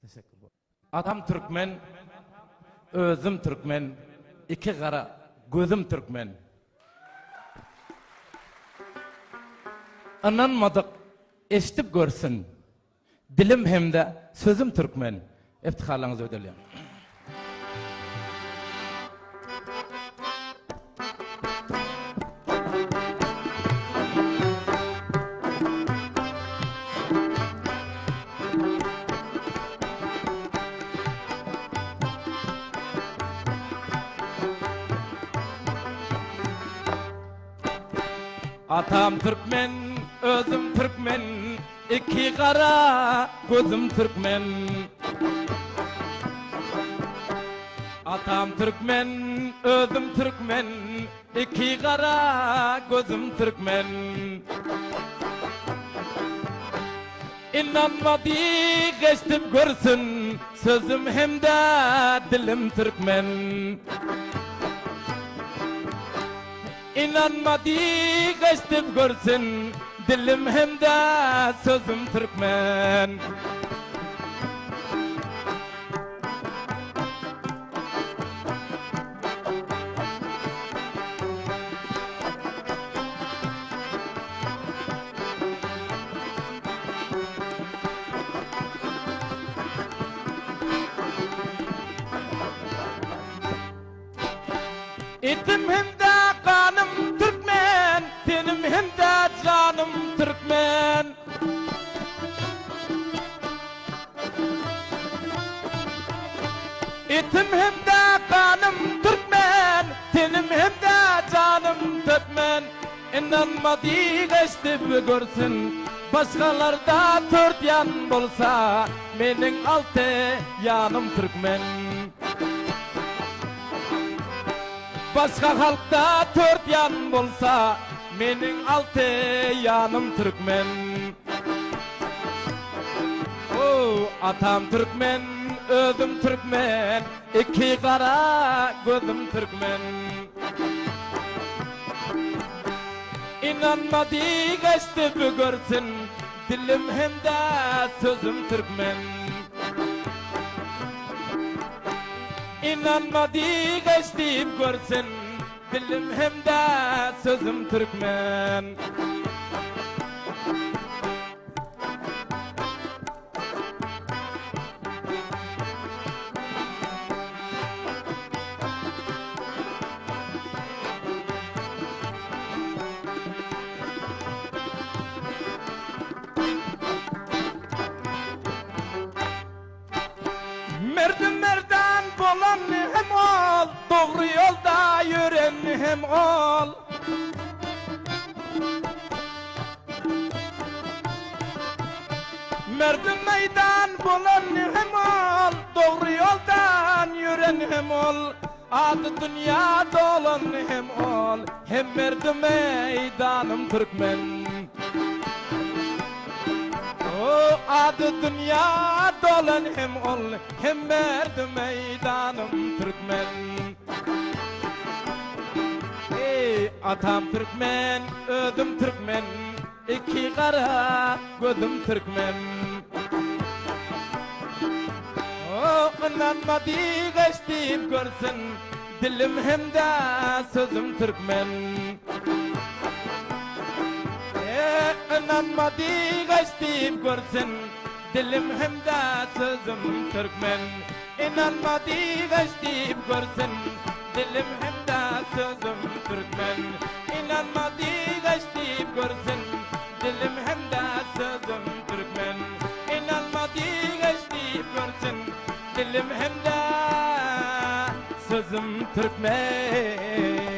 Teşekkür ederim. Atam Türkmen, özüm Türkmen, iki kara gözüm Türkmen. Ananmadık, eşitip görsün. Dilim hem de sözüm Türkmen. İftiharlarınızı ödülüyorum. Atam Türkmen, özüm Türkmen, iki kara gözüm Türkmen. Atam Türkmen, özüm Türkmen, iki kara gözüm Türkmen. İnanmadı geçtim görsün, sözüm hem de dilim Türkmen. İnanmadı geçtim görsün, dilim hem de sözüm Türkmen. İtim hem de kanım Türkmen, tenim hem de canım Türkmen. İtim hem de kanım Türkmen, tenim hem de canım Türkmen. İnanmadı geçti bir görsün, başkalarda dört yan bolsa, menin altı yanım Türkmen. Başka halkta dört yan bolsa, menin altı yanım Türkmen. Oh, atam Türkmen, özüm Türkmen, iki kara gözüm Türkmen. İnanmadı geçti bir görsün, dilim hem de sözüm Türkmen. İnanmadı geçtim görsün, dilim hem de sözüm Türkmen. Merdim merdan bolan hem ol, doğru yolda yürün hem ol. Merdim meydan bolan hem ol, doğru yoldan yürün hem ol. Adı dünya dolan hem ol, hem merdim meydanım Türkmen. O adı dünya dolan hem ol, hem merdi meydanım Türkmen. Ey atam Türkmen, özüm Türkmen, iki kara gözüm Türkmen. O inanmadı geçtim görsün, dilim hem de sözüm Türkmen. İnanmadı geçtim görsün, dilim hem de sözüm Türkmen. İnanmadı geçtim görsün, dilim hem de sözüm Türkmen. İnanmadı geçtim görsün, dilim hem de sözüm Türkmen. İnanmadı geçtim görsün, dilim hem de sözüm Türkmen.